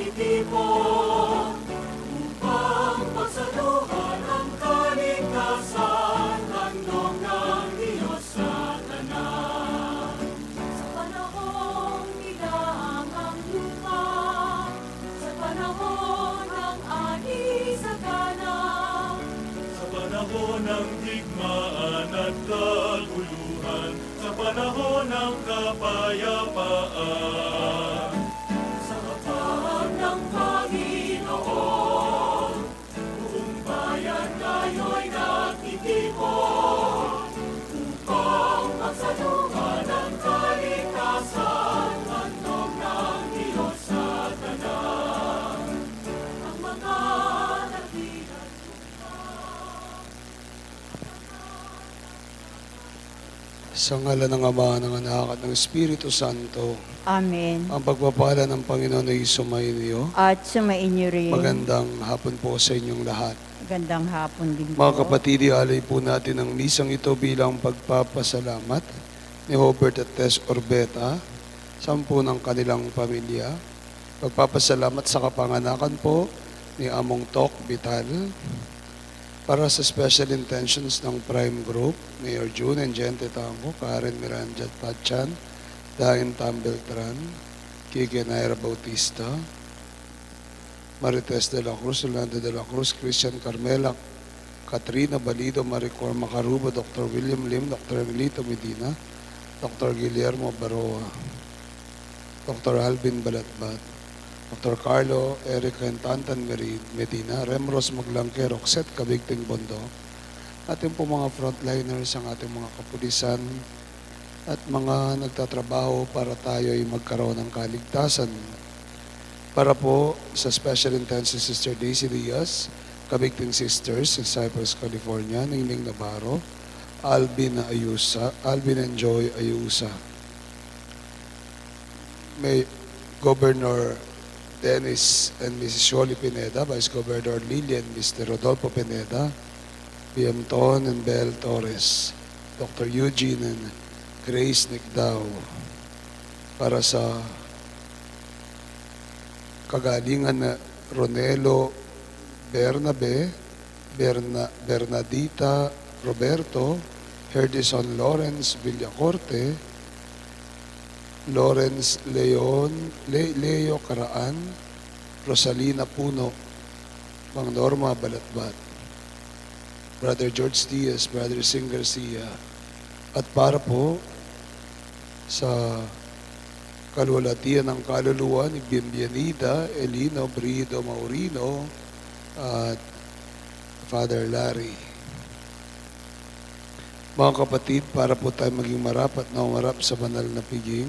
nagtitipon upang pagsaluhan ang kaligtasan, handog ng Diyos sa tanan. Sa panahong nilaang ang lupa, sa panahon ng ani sa kanan, sa panahon ng digmaan at kaguluhan, sa panahon ng kapayapaan. Sa kapag ng Panginoon, buong bayan ngayo'y nagtitipon upang magsaluhan ang kaligtasan, handog ng Diyos sa tanan. Ang mga nagilat Sa ngalan ng Ama, ng Anak at ng Espiritu Santo, Amen. ang pagpapala ng Panginoon ay sumainyo. At sumainyo rin. Magandang hapon po sa inyong lahat. Magandang hapon din po. Mga kapatid, ialay po natin ang misang ito bilang pagpapasalamat ni Robert at Tess Orbeta, 10 ng kanilang pamilya. Pagpapasalamat sa kapanganakan po ni Among Tok Vital. Para sa special intentions ng Prime Group, Mayor June and Gente Tango, Karen Miranda Patchan, Dain Tambeltran, Kike Naira Bautista, Marites de la Cruz, Orlando de la Cruz, Christian Carmela, Katrina Balido, Maricor Macarubo, Dr. William Lim, Dr. Emilito Medina, Dr. Guillermo Baroa, Dr. Alvin Balatbat, Dr. Carlo Eric Rentantan Medina, Remros Maglangke, Roxette Kabigting Bondo, ating po mga frontliners, ang ating mga kapulisan at mga nagtatrabaho para tayo ay magkaroon ng kaligtasan. Para po sa Special Intensive Sister Daisy Diaz, Kabigting Sisters sa Cypress, California, Ningning Navarro, Alvin and Joy Ayusa. May Governor Dennis and Mrs. Shirley Pineda, Vice Governor Lilian, Mr. Rodolfo Pineda, PM Ton and Bel Torres, Dr. Eugene and Grace Nicdao, para sa kagalingan na Ronelo Bernabe, Bernadita Roberto, Herdison Lawrence Villacorte, Lawrence Leo Caraan, Rosalina Puno, Mang Norma Balatbat, Brother George Diaz, Brother Sing Garcia, at para po sa kalwalatian ng kaluluwa ni Bienvenida Elino Brido Maurino at Father Larry. Mga kapatid, para po tayo maging marapat na umarap sa banal na piging,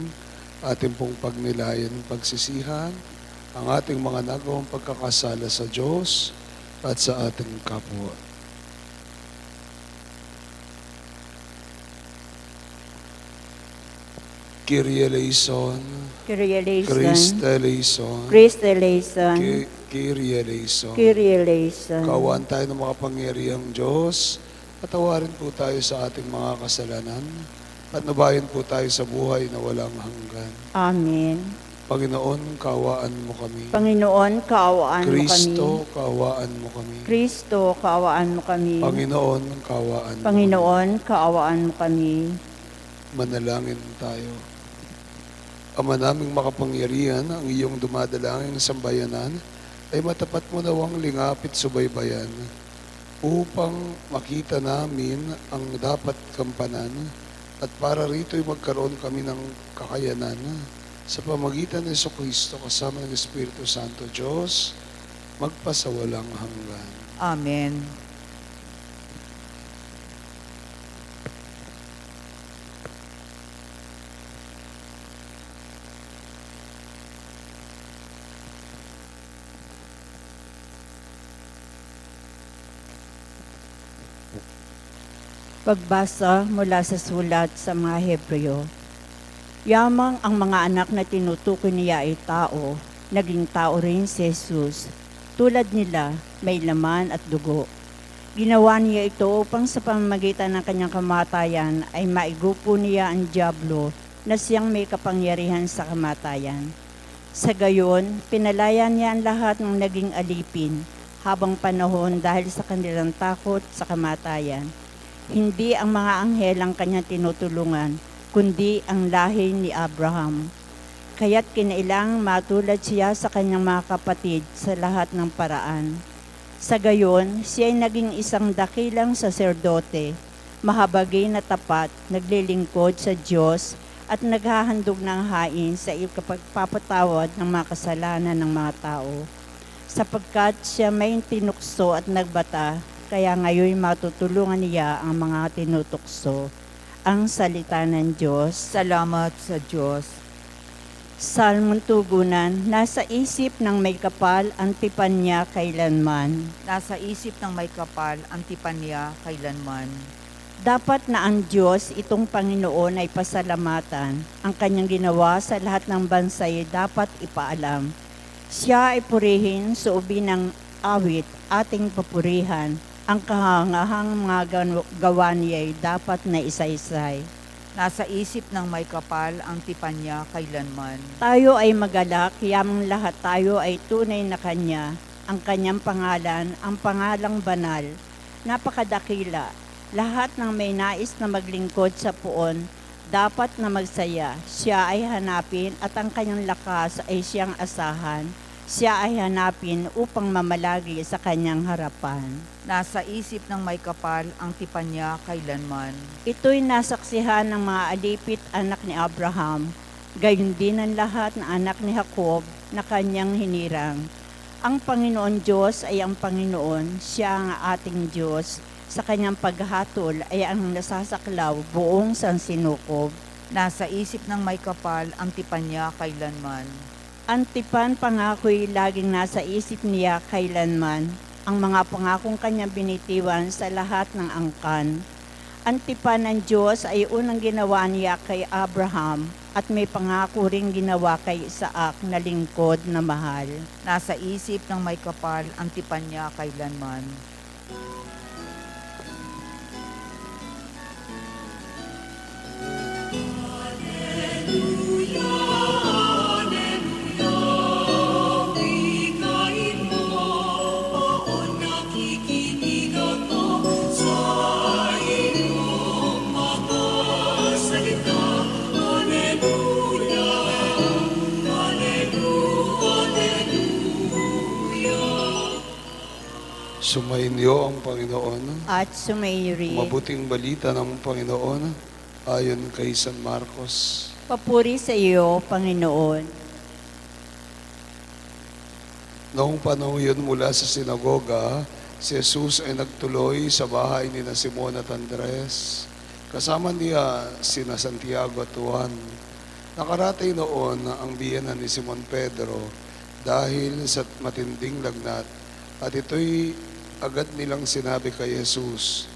ating pong pagnilayan, pagsisihan, ang ating mga nagawang pagkakasala sa Diyos at sa ating kapwa. Kyrie eleison, Kyrie eleison. Christe eleison, Christ eleison. Kyrie eleison. Kyrie eleison. Kaawaan tayo ng makapangyarihang Diyos, patawarin po tayo sa ating mga kasalanan, at nabayan po tayo sa buhay na walang hanggan. Amen. Panginoon, kaawaan mo kami. Panginoon, kaawaan mo kami. Kristo, kaawaan mo kami. Kristo, kaawaan mo kami. Panginoon, kaawaan mo Panginoon, kaawaan mo kami. Manalangin tayo. Ama naming makapangyarihan, ang iyong dumadalangin sa sambayanan ay matapat mo nawang lingapit subaybayan upang makita namin ang dapat kampanan at para rito'y magkaroon kami ng kakayanan sa pamagitan ng Jesucristo kasama ng Espiritu Santo Diyos, magpasawalang hanggan. Amen. Pagbasa mula sa sulat sa mga Hebreo. Yamang ang mga anak na tinutukoy niya ay tao, naging tao rin si Jesus. Tulad nila, may laman at dugo. Ginawa niya ito upang sa pamamagitan ng kanyang kamatayan ay maigupo niya ang dyablo na siyang may kapangyarihan sa kamatayan. Sa gayon, pinalaya niya ang lahat ng naging alipin habang panahon dahil sa kanilang takot sa kamatayan. Hindi ang mga anghel ang kanyang tinutulungan, kundi ang lahi ni Abraham. Kaya't kinailangang matulad siya sa kanyang mga kapatid sa lahat ng paraan. Sa gayon, siya ay naging isang dakilang saserdote, mahabagin na tapat, naglilingkod sa Diyos at naghahandog ng hain sa ikapagpapatawad ng mga kasalanan ng mga tao. Sapagkat siya may tinukso at nagbata, kaya ngayon matutulungan niya ang mga tinutukso. Ang salita ng Diyos. Salamat sa Diyos. Salmong tugunan, nasa isip ng may kapal ang tipan niya kailanman. Nasa isip ng may kapal ang tipan niya kailanman. Dapat na ang Diyos, itong Panginoon ay pasalamatan. Ang kanyang ginawa sa lahat ng bansa ay dapat ipaalam. Siya ay purihin sa ubi ng awit, ating papurihan. Ang kahangahang mga gawa niya ay dapat na isa-isay. Nasa isip ng may kapal ang tipan niya kailanman. Tayo ay magalak, yamang lahat tayo ay tunay na kanya. Ang kanyang pangalan, ang pangalang banal, napakadakila. Lahat ng may nais na maglingkod sa puon, dapat na magsaya. Siya ay hanapin at ang kanyang lakas ay siyang asahan. Siya ay hanapin upang mamalagi sa kanyang harapan. Nasa isip ng may kapal ang tipan niya kailanman. Ito'y nasaksihan ng mga alipit anak ni Abraham, gayon din ang lahat ng anak ni Jacob na kanyang hinirang. Ang Panginoon Diyos ay ang Panginoon, siya ang ating Diyos. Sa kanyang paghatol ay ang nasasaklaw buong sansinukob. Nasa isip ng may kapal ang tipan niya kailanman. Ang tipan pangako'y laging nasa isip niya kailanman, ang mga pangakong kanyang binitiwan sa lahat ng angkan. Ang tipan ng Diyos ay unang ginawa niya kay Abraham at may pangako ring ginawa kay Isaac na lingkod na mahal. Nasa isip ng may kapal ang tipan niya kailanman. Sumainyo ang Panginoon. At sumayuri. Mabuting balita ng Panginoon ayon kay San Marcos. Papuri sa iyo, Panginoon. Noong panahon yun mula sa sinagoga, si Jesus ay nagtuloy sa bahay ni Simon at Andres. Kasama niya sina Santiago at Juan. Nakaratay noon ang biyenan ni Simon Pedro dahil sa matinding lagnat. At ito'y agad nilang sinabi kay Jesus.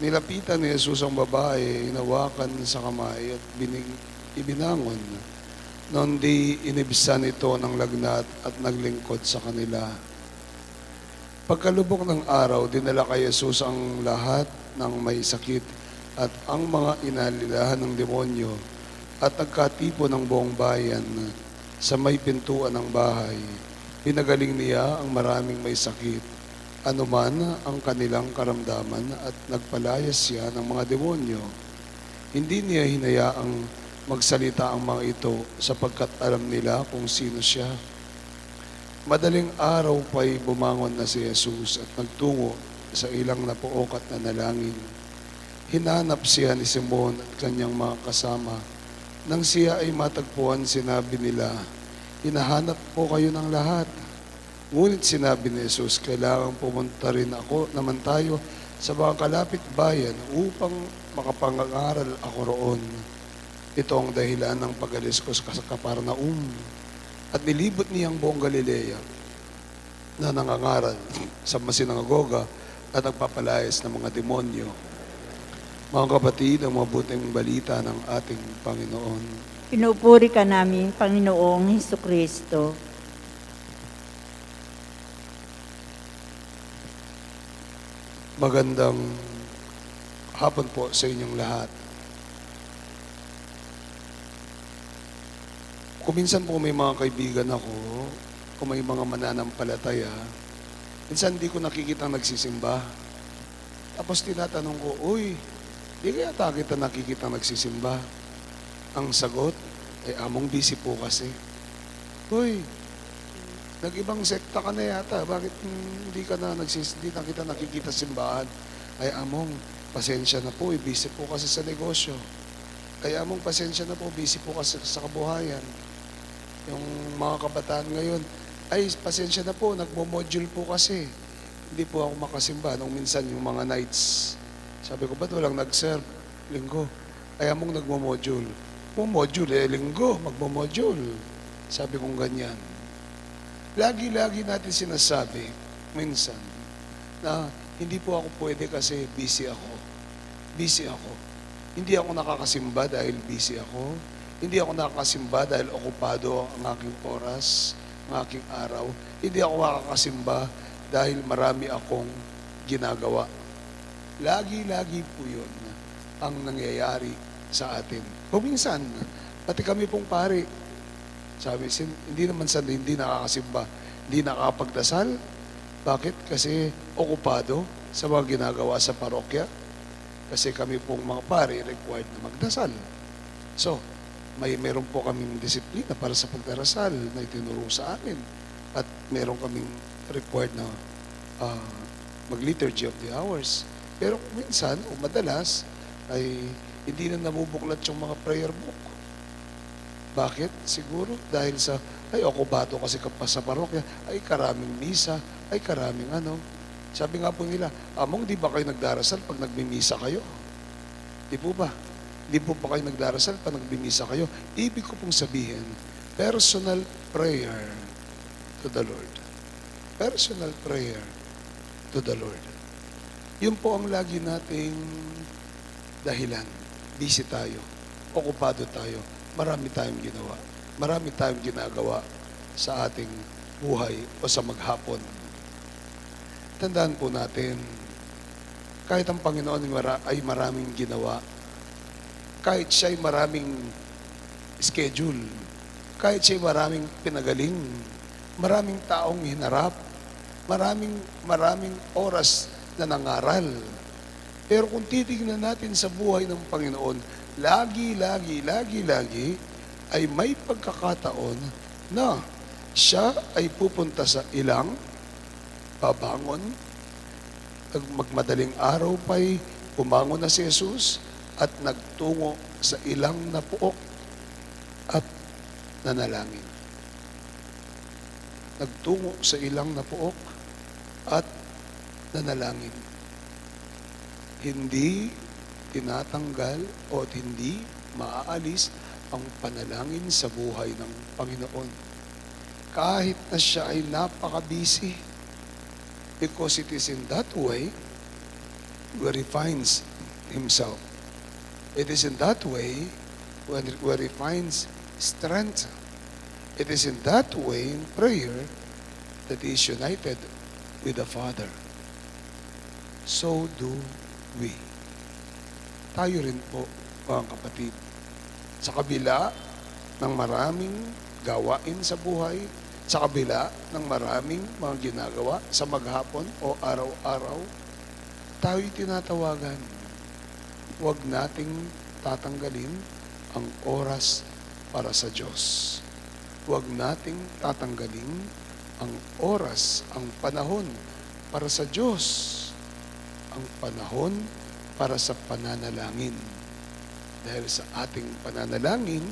Nilapitan ni Jesus ang babae, hinawakan sa kamay at ibinangon. Noon di inibsan ito ng lagnat at naglingkod sa kanila. Pagkalubok ng araw, dinala kay Jesus ang lahat ng may sakit at ang mga inalilahan ng demonyo at nagkatipo ng buong bayan sa may pintuan ng bahay. Pinagaling niya ang maraming may sakit, anuman ang kanilang karamdaman at nagpalayas siya ng mga demonyo. Hindi niya hinayaang magsalita ang mga ito sapagkat alam nila kung sino siya. Madaling araw pa'y bumangon na si Jesus at nagtungo sa ilang napuok at nanalangin. Hinanap siya ni Simon at kanyang mga kasama. Nang siya ay matagpuan, sinabi nila, "Hinahanap po kayo ng lahat." Ngunit sinabi ni Jesus, "Kailangan pumunta rin ako naman tayo sa mga kalapit bayan upang makapangaral ako roon. Ito ang dahilan ng pag-alis ko sa Kaparnaum." At nilibot niya ang buong Galilea na nangangaral sa masinagoga at nagpapalayas ng mga demonyo. Mga kapatid, ang mabuting balita ng ating Panginoon. Pinupuri ka namin, Panginoong Hesukristo. Magandang hapon po sa inyong lahat. Kung minsan po may mga kaibigan ako, kung may mga mananampalataya, minsan hindi ko nakikita nagsisimba. Tapos tinatanong ko, uy, di kaya kita nakikita nagsisimba? Ang sagot, among busy po kasi. Uy, nag-ibang sekta ka na yata. Bakit hindi na kita nakikita simbahan? Ay among, pasensya na po, busy po kasi sa negosyo. Ay among, pasensya na po, busy po kasi sa kabuhayan. Yung mga kabataan ngayon, ay pasensya na po, nagmo-module po kasi. Hindi po ako makasimba. Nung minsan yung mga nights, sabi ko, ba't walang nag-serve? Linggo. Ay among nagmo-module. Module, linggo, magmo-module. Sabi kong ganyan. Lagi-lagi natin sinasabi, minsan, na hindi po ako pwede kasi busy ako. Busy ako. Hindi ako nakakasimba dahil busy ako. Hindi ako nakakasimba dahil okupado ang aking oras, ang aking araw. Hindi ako makakasimba dahil marami akong ginagawa. Lagi-lagi po yun ang nangyayari sa atin. Kung minsan, pati kami pong pare, sabi, hindi naman sa hindi nakakasimba, hindi nakakapagdasal. Bakit? Kasi okupado sa mga ginagawa sa parokya. Kasi kami pong mga pare required na magdasal. So, meron po kaming disiplina para sa pagdarasal na itinuro sa amin. At meron kaming required na mag-liturgy of the hours. Pero minsan, o madalas, ay hindi na namubuklat yung mga prayer book. Bakit? Siguro dahil sa, okupado kasi sa parokya, ay karaming misa, ay karaming ano. Sabi nga po nila, among di ba kayo nagdarasal pag nagmimisa kayo? Di po ba? Di po ba kayo nagdarasal pag nagmimisa kayo? Ibig ko pong sabihin, personal prayer to the Lord. Personal prayer to the Lord. Yun po ang lagi nating dahilan. Busy tayo, okupado tayo, marami tayong ginawa, marami tayong ginagawa sa ating buhay o sa maghapon. Tandaan po natin, kahit ang Panginoon ay maraming ginawa, kahit siya ay maraming schedule, kahit siya ay maraming pinagaling, maraming taong hinarap, maraming oras na nangaral. Pero kung titignan natin sa buhay ng Panginoon, lagi ay may pagkakataon na siya ay pupunta sa ilang, babangon, magmadaling araw pa'y pumangon na si Jesus at nagtungo sa ilang na puok at nanalangin. Nagtungo sa ilang na puok at nanalangin. Hindi tinatanggal o hindi maaalis ang panalangin sa buhay ng Panginoon. Kahit na siya ay napaka-busy, because it is in that way where he finds himself. It is in that way where he finds strength. It is in that way in prayer that he is united with the Father. So do we. Tayo rin po, mga kapatid, sa kabila ng maraming gawain sa buhay, sa kabila ng maraming mga ginagawa sa maghapon o araw-araw, tayo'y tinatawagan. Huwag nating tatanggalin ang oras para sa Diyos. Huwag nating tatanggalin ang oras, ang panahon para sa Diyos. Ang panahon para sa pananalangin. Dahil sa ating pananalangin,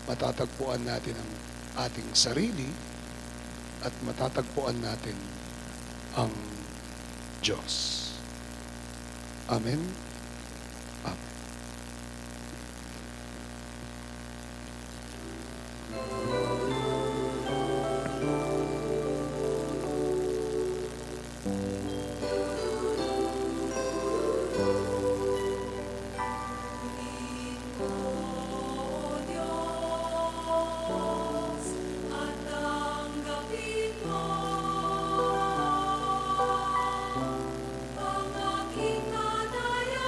matatagpuan natin ang ating sarili at matatagpuan natin ang Diyos. Amen. Amen. Ang aking kanaya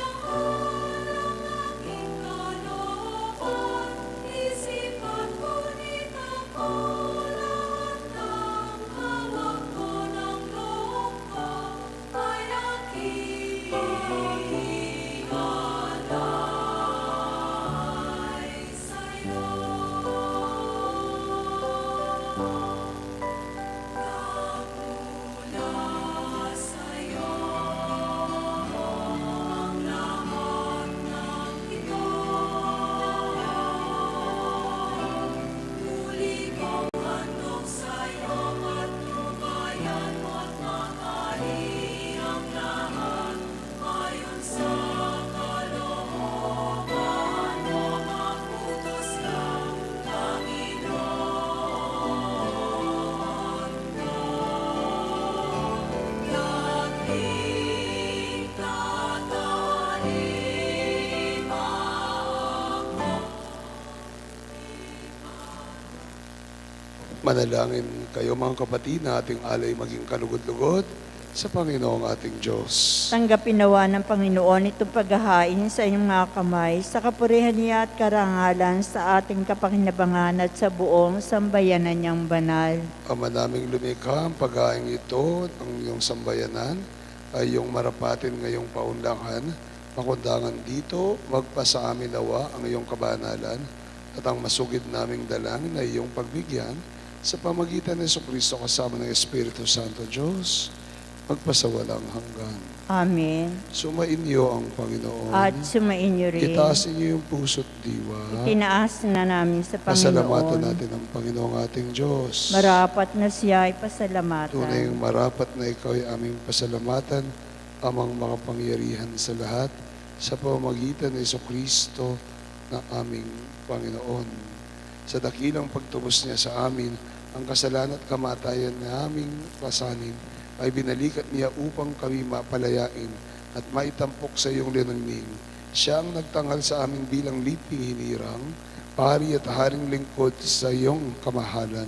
Manalangin kayo mga kapatid na ating alay maging kalugod-lugod sa Panginoong ating Diyos. Tanggapin nawa ng Panginoon itong paghahain sa inyong mga kamay sa kapurihan niya at karangalan sa ating kapakinabangan at sa buong sambayanan niyang banal. Ama naming lumikha, ang paghahain ito ng iyong sambayanan ay iyong marapatin ngayong paundangan. Makundangan dito, magpasa amin nawa ang iyong kabanalan at ang masugid naming dalangin na iyong pagbigyan sa pamagitan ng Jesucristo kasama ng Espiritu Santo Diyos, magpasawalang hanggan. Amen. Sumainyo ang Panginoon. At sumainyo rin. Itaas ninyo yung puso't diwa. Itinaas na namin sa Pasalamatan Panginoon. natin ang Panginoong ating Diyos. Marapat na siya ay pasalamatan. Tunay marapat na ikaw ay aming pasalamatan, amang makapangyarihan sa lahat, sa pamamagitan ng Jesucristo na aming Panginoon. Sa dakilang pagtubos niya sa amin, ang kasalanan at kamatayan na aming pasanin ay binalikat niya upang kami mapalayain at maitampok sa iyong linamig. Siya ang nagtanghal sa amin bilang liping hinirang, pari at haring lingkod sa iyong kamahalan.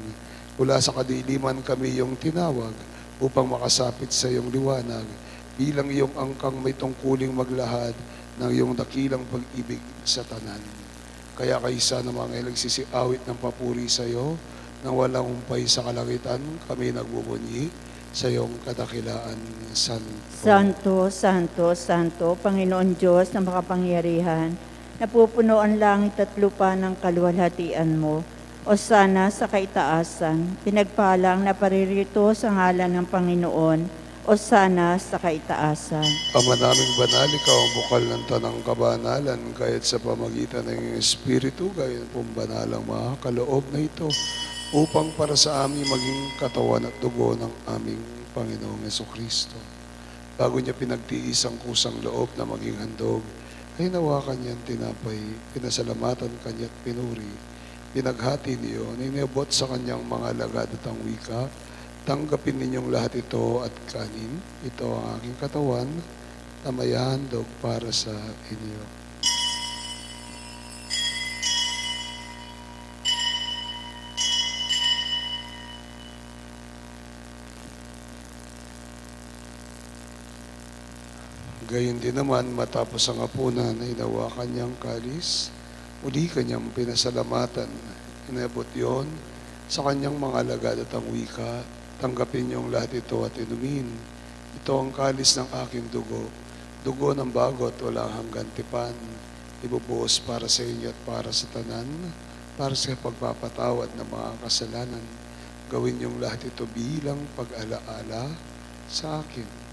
Mula sa kadiliman kami iyong tinawag upang makasapit sa iyong liwanag, bilang iyong angkang may tungkuling maglahad ng iyong dakilang pag-ibig sa tanan. Kaya kaysa ng mga nagsisiawit ng papuri sa iyo, nang walang umpay sa kalangitan, kami nagbubunyi sa iyong kadakilaan, Santo. Santo, Santo, Santo, Panginoon Diyos na makapangyarihan, napupuno ang langit at lupa ng kaluwalhatian mo. O sana sa kaitaasan, pinagpalang na paririto sa ngalan ng Panginoon, o sana sa kaitaasan. Ama naming banal, ikaw ang bukal ng tanang kabanalan, kahit sa pamagitan ng iyong Espiritu, gayon pong banalang mga kaloob na ito, upang para sa amin maging katawan at dugo ng aming Panginoong Jesucristo. Bago niya pinagtiis ang kusang loob na maging handog, ay nawakan niyang tinapay, pinasalamatan kanya at pinuri. Pinaghati niyo, ninibot sa kanyang mga lagad at ang wika, tanggapin ninyong lahat ito at kanin. Ito ang aking katawan na may handog para sa inyo. Gayon din naman, matapos ang hapunan, hinawakan niyang kalis, muli kanyang pinasalamatan. Inabot yon sa kanyang mga alagad at ang wika, tanggapin niyong lahat ito at inumin. Ito ang kalis ng aking dugo, dugo ng bago at walang hanggang tipan. Ibubuhos para sa inyo at para sa tanan, para sa pagpapatawad ng mga kasalanan. Gawin niyong lahat ito bilang pag-alaala sa akin.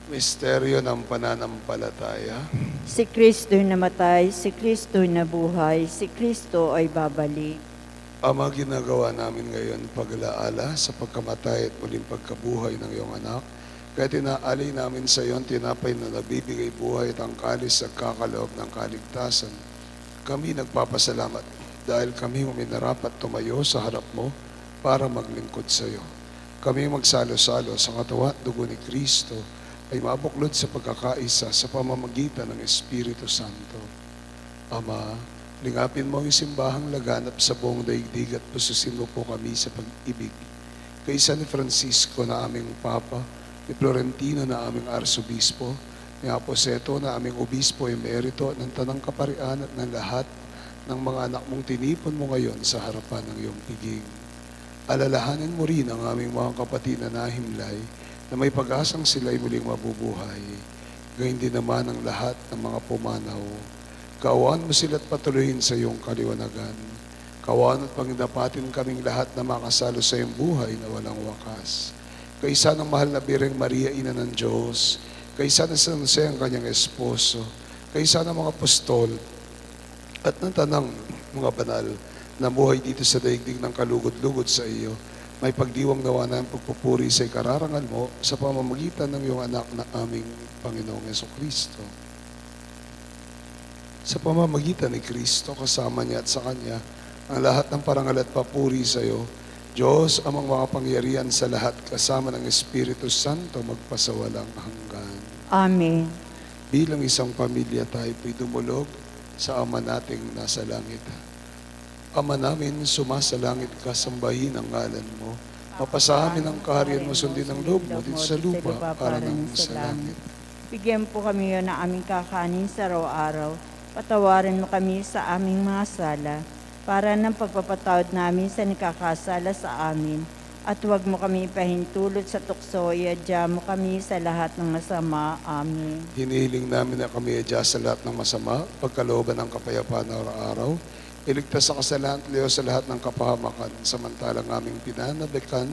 Misteryo ng pananampalataya. Si Kristo'y namatay, si Kristo'y nabuhay, si Kristo ay babalik. Ama, ginagawa namin ngayon pag-alaala sa pagkamatay at muling pagkabuhay ng iyong anak. Kaya tinaalay namin sa iyo ang tinapay na nabibigay buhay at ang kalis sa kakaloob ng kaligtasan. Kami nagpapasalamat dahil kami uminarapat tumayo sa harap mo para maglingkod sa iyo. Kami magsalo-salo sa katawan at dugo ni Kristo ay mabuklod sa pagkakaisa sa pamamagitan ng Espiritu Santo. Ama, lingapin mo ang simbahang laganap sa buong daigdig at pususin mo po kami sa pag-ibig. Kaysa ni Francisco na aming Papa, ni Florentino na aming Arsobispo, ni Aposeto na aming Obispo Emerito ng Tanang Kaparian at ng lahat ng mga anak mong tinipon mo ngayon sa harapan ng iyong piging. Alalahanin mo rin ang aming mga kapatid na nahimlay na may pag-asang sila'y muling mabubuhay. Gayun din naman ang lahat ng mga pumanaw. Kaawaan mo sila't patuloyin sa iyong kaliwanagan. Kaawaan at pangdapatin kaming lahat na makasalo sa iyong buhay na walang wakas. Kaysa ng mahal na Birheng Maria, Ina ng Diyos, kaysa ng San Jose ang kanyang esposo, kaysa ng mga apostol, at ng tanang mga banal na buhay dito sa daigdig ng kalugod-lugod sa iyo, may pagdiwang nawa na ang pagpupuri sa ikararangal mo sa pamamagitan ng iyong anak na aming Panginoong Jesucristo. sa pamamagitan ni Kristo, kasama niya at sa Kanya, ang lahat ng parangal at papuri sa iyo, Diyos, amang makapangyarihan sa lahat, kasama ng Espiritu Santo, magpasawalang hanggan. Amen. Bilang isang pamilya tayo po'y dumulog sa Ama nating nasa langit. Ama namin, sumasalangit ka, sambahin ang ngalan mo. Mapasa amin ang kaharian mo, sundin ang loob mo dito sa lupa para nang sa langit. Bigyan po kami yun ng aming kakanin sa araw-araw. Patawarin mo kami sa aming mga sala, para ng pagpapatawad namin sa nakakasala sa amin. At huwag mo kami ipahintulot sa tukso, iadya mo kami sa lahat ng masama. Amen. Hinihiling namin na kami adya sa lahat ng masama, pagkalooban ng kapayapaan na araw-araw. Iligtas sa kasalanan at Diyos sa lahat ng kapahamakan, samantalang aming pinanabikan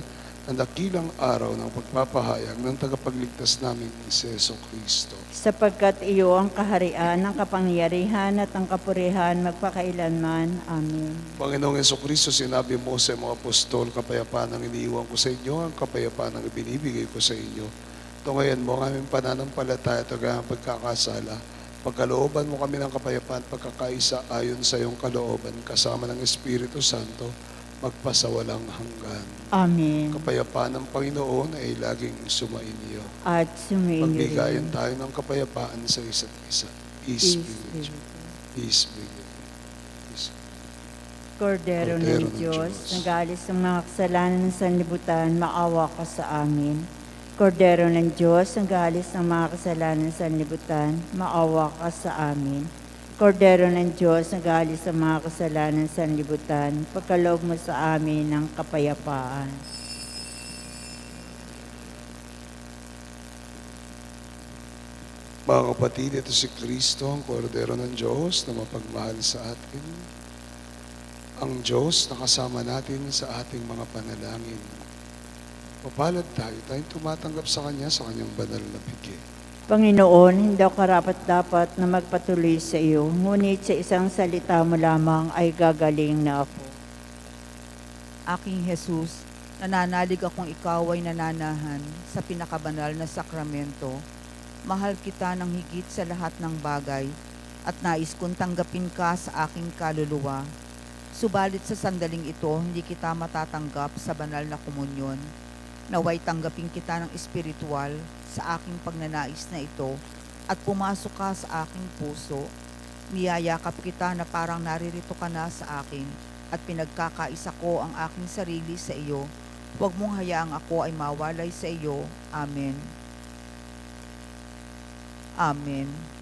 ang dakilang araw ng pagpapahayag ng tagapagligtas namin si Jesucristo. Sapagkat iyo ang kaharian, ang kapangyarihan at ang kapurihan magpakailanman. Amen. Panginoong Jesucristo, sinabi mo sa mga apostol, kapayapaan ang iniiwan ko sa inyo, ang kapayapaan ang ibinibigay ko sa inyo. Tungayan mo ang aming pananampalataya at ang pagkakasala. Pagkalooban mo kami ng kapayapaan, pagkakaisa ayon sa iyong kalooban, kasama ng Espiritu Santo, magpasawalang hanggan. Amen. Kapayapaan ng Panginoon ay laging sumainyo. At sumainyo Pagbigayan rin. tayo ng kapayapaan sa isa't isa. Peace be with you. Peace be with you. Peace. Kordero ng Diyos, nagalis ng mga kasalanan ng sanlibutan, maawa ka sa amin. Kordero ng Diyos, nagalis ng mga kasalanan ng sanlibutan, maawa ka sa amin. Kordero ng Diyos, nagalis ng mga kasalanan ng sanlibutan, pagkaloob mo sa amin ng kapayapaan. Mga kapatid, ito si Kristo, ang Kordero ng Diyos na mapagmahal sa atin. Ang Diyos na kasama natin sa ating mga panalangin. Mapalad tayo, tayong tumatanggap sa Kanyang banal na bigay. Panginoon, hindi ako karapat-dapat na magpatuloy sa iyo, ngunit sa isang salita mo lamang ay gagaling na ako. Aking Jesus, nananalig akong ikaw ay nananahan sa pinakabanal na sakramento. Mahal kita ng higit sa lahat ng bagay at nais kong tanggapin ka sa aking kaluluwa. Subalit sa sandaling ito, hindi kita matatanggap sa banal na komunyon. Naway tanggapin kita ng espiritual sa aking pagnanais na ito at pumasok ka sa aking puso. Niyayakap kita na parang naririto ka na sa akin at pinagkakaisa ko ang aking sarili sa iyo. Huwag mong hayaang ako ay mawalay sa iyo. Amen. Amen.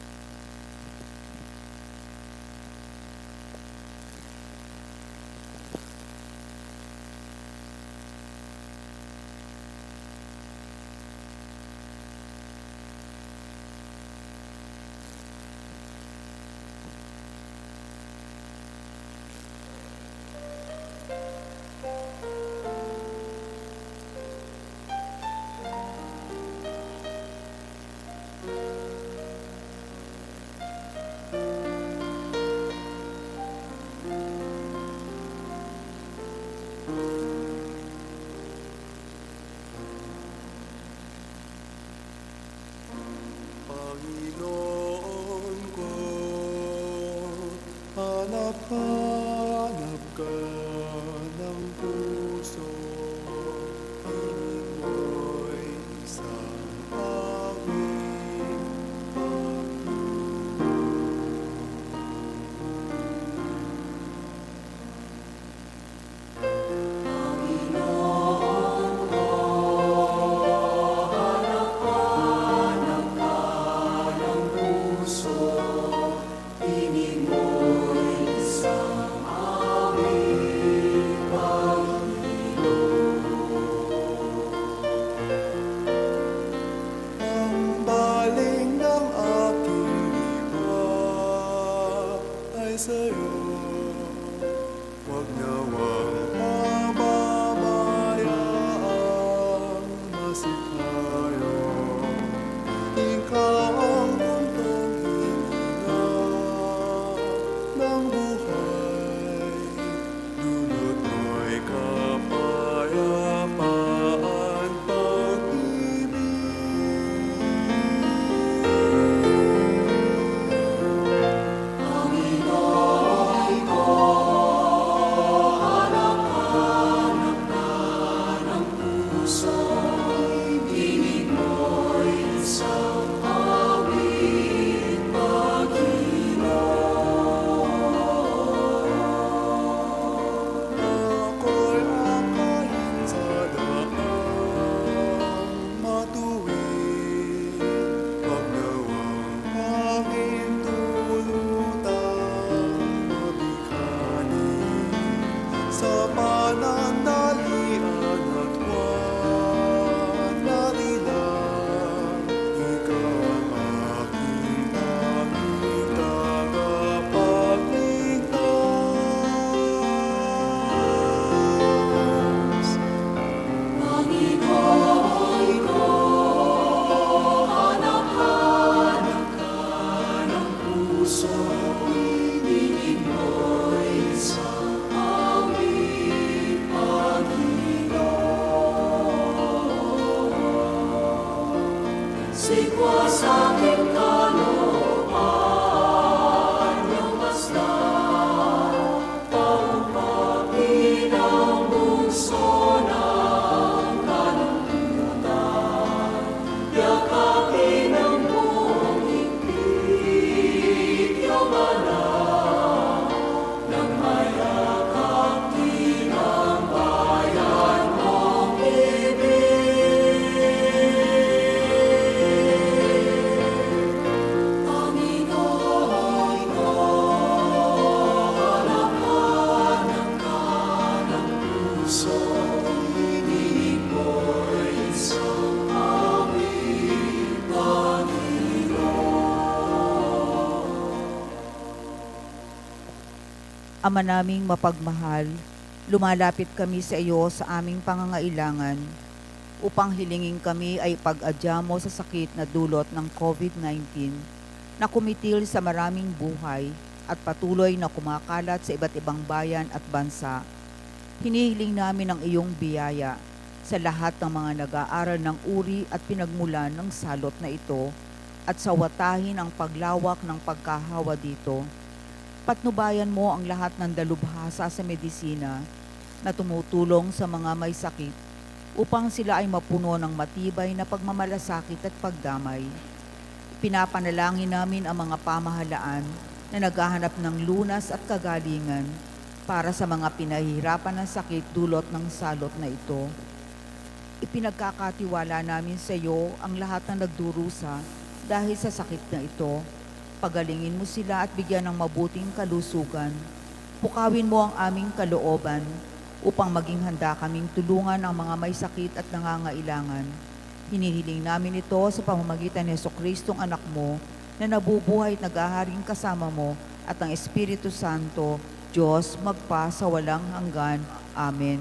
Panginoon ko, hanap-hanap ka ng puso, hingin mo'y isang aming sa'yo, huwag nawang pamamayaang masikayo. Ikaw ang muntong hininga ng buhay, dulot mo'y kapayapaan, pag-ibig. Ang Ama naming mapagmahal, lumalapit kami sa iyo sa aming pangangailangan upang hilingin kami ay pag-adya mo sa sakit na dulot ng COVID-19 na kumitil sa maraming buhay at patuloy na kumakalat sa iba't ibang bayan at bansa. Hinihiling namin ang iyong biyaya sa lahat ng mga nag-aaral ng uri at pinagmulan ng salot na ito at sawatahin ang paglawak ng pagkahawa dito. Patnubayan mo ang lahat ng dalubhasa sa medisina na tumutulong sa mga may sakit upang sila ay mapuno ng matibay na pagmamalasakit at pagdamay. Pinapanalangin namin ang mga pamahalaan na naghahanap ng lunas at kagalingan para sa mga pinahihirapan ng sakit dulot ng salot na ito. Ipinagkakatiwala namin sa iyo ang lahat ng nagdurusa dahil sa sakit na ito. Pagalingin mo sila at bigyan ng mabuting kalusugan. Pukawin mo ang aming kalooban upang maging handa kaming tulungan ang mga may sakit at nangangailangan. Hinihiling namin ito sa pamamagitan ni Jesucristong anak mo na nabubuhay at nag-aharing kasama mo at ang Espiritu Santo, Diyos, magpa sa walang hanggan. Amen.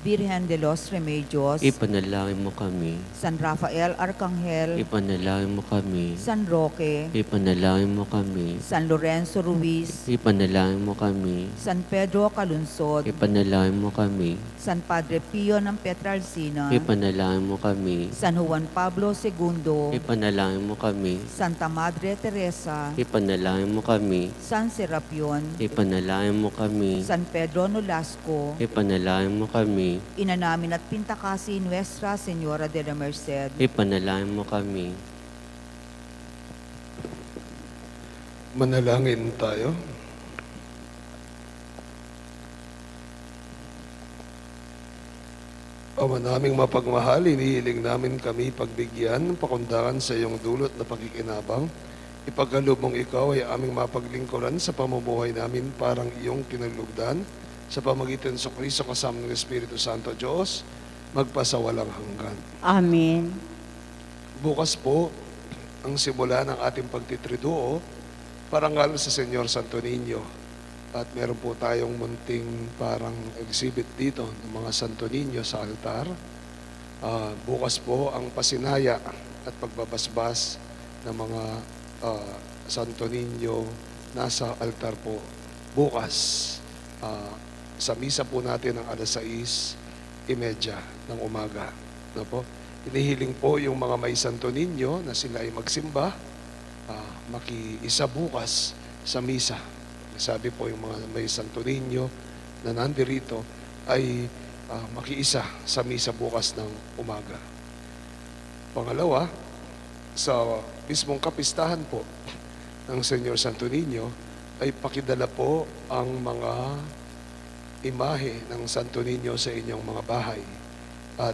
Virgen de los Remedios, Ipanalangin mo kami. San Rafael Arcangel, Ipanalangin mo kami. San Roque, Ipanalangin mo kami. San Lorenzo Ruiz, Ipanalangin mo kami. San Pedro Calunsod, Ipanalangin mo kami. San Padre Pio ng Petralcina, Ipanalangin mo kami. San Juan Pablo II, Ipanalangin mo kami. Santa Madre Teresa, Ipanalangin mo kami. San Serapion, Ipanalangin mo kami. San Pedro Nolasco, Ipanalangin mo kami. Ina namin at pintakasi Nuestra, Señora de la Merced, Ipanalangin mo kami. Manalangin tayo. Ama naming mapagmahal, inihiling namin kami pagbigyan ng pakundangan sa iyong dulot na pakikinabang. Ipagkaloob mong ikaw ay aming mapaglingkuran sa pamumuhay namin parang iyong kinalugdan sa pamagitan sa Kristo kasama ng Espiritu Santo Diyos, magpasawalang hanggan. Amen. Bukas po, ang simula ng ating pagtitriduo, parangal sa Señor Santo Niño. At meron po tayong munting parang exhibit dito ng mga Santo Niño sa altar. Bukas po ang pasinaya at pagbabasbas ng mga Santo Niño nasa altar po. Bukas, sa misa po natin ng alas 6:30 ng umaga. No po? Inihiling po yung mga may Santo Niño na sila ay magsimba, makiisa bukas sa misa. Sabi po yung mga may Santo Niño na nandirito ay makiisa sa misa bukas ng umaga. Pangalawa, sa mismong kapistahan po ng Señor Santo Niño ay pakidala po ang mga imahe ng Santo Niño sa inyong mga bahay. At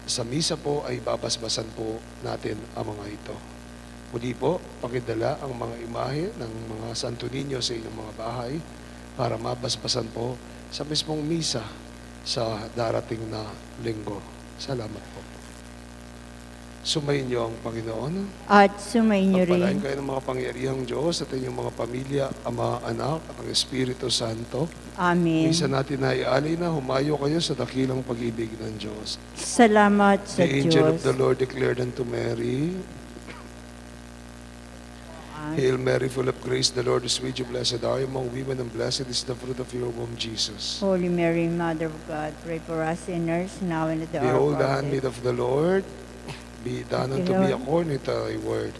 sa misa po ay babasbasan po natin ang mga ito. Muli po, pakidala ang mga imahe ng mga Santo Niño sa inyong mga bahay para mabasbasan po sa mismong misa sa darating na linggo. Salamat po. Sumayin niyo ang Panginoon. At sumayin niyo Pagpalain rin. kayo ng mga pangyarihang Diyos at inyong mga pamilya, Ama, Anak, at ang Espiritu Santo. Amen. Misa natin na ialay na humayo kayo sa dakilang pag-ibig ng Diyos. Salamat sa The angel of Diyos. the Lord declared unto Mary, Hail Mary, full of grace, the Lord is with you. Blessed are you among women, and blessed is the fruit of your womb, Jesus. Holy Mary, Mother of God, pray for us sinners, now and at the hour Behold of the our handmaid death. of the Lord, be it done unto me Lord. according to thy word.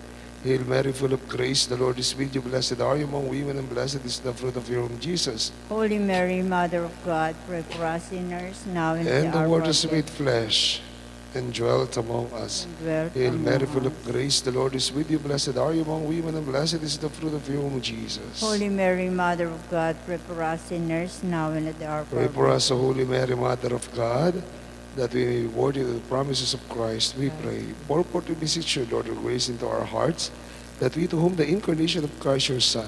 Hail Mary, full of grace, the Lord is with you. Blessed are you among women, and blessed is the fruit of your womb, Jesus. Holy Mary, Mother of God, pray for us sinners, now and at And the the hour Word of our is death. made flesh and dwelt among us. And dwelt Hail Mary, among full of us. grace, the Lord is with you. Blessed are you among women, and blessed is the fruit of your womb, Jesus. Holy Mary, Mother of God, pray for us sinners, now and at the hour of Pray our for death. us, O Holy Mary, Mother of God, that we may be worthy of the promises of Christ. We pray. Pour forth, we beseech you, Lord, of grace into our hearts, that we to whom the incarnation of Christ your Son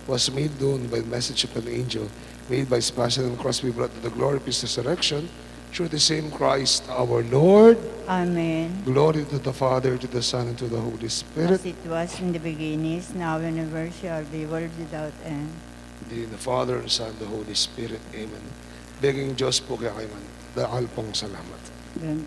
was made known by the message of an angel, made by his passion and cross, be brought to the glory of his resurrection, through the same Christ our Lord. Amen. Glory to the Father, to the Son, and to the Holy Spirit. As it was in the beginning, is now and ever shall be, world without end. In the Father, and Son, the Holy Spirit. Amen. Begging Diyos po kaya kayo man. Dahil pong salamat. Amen.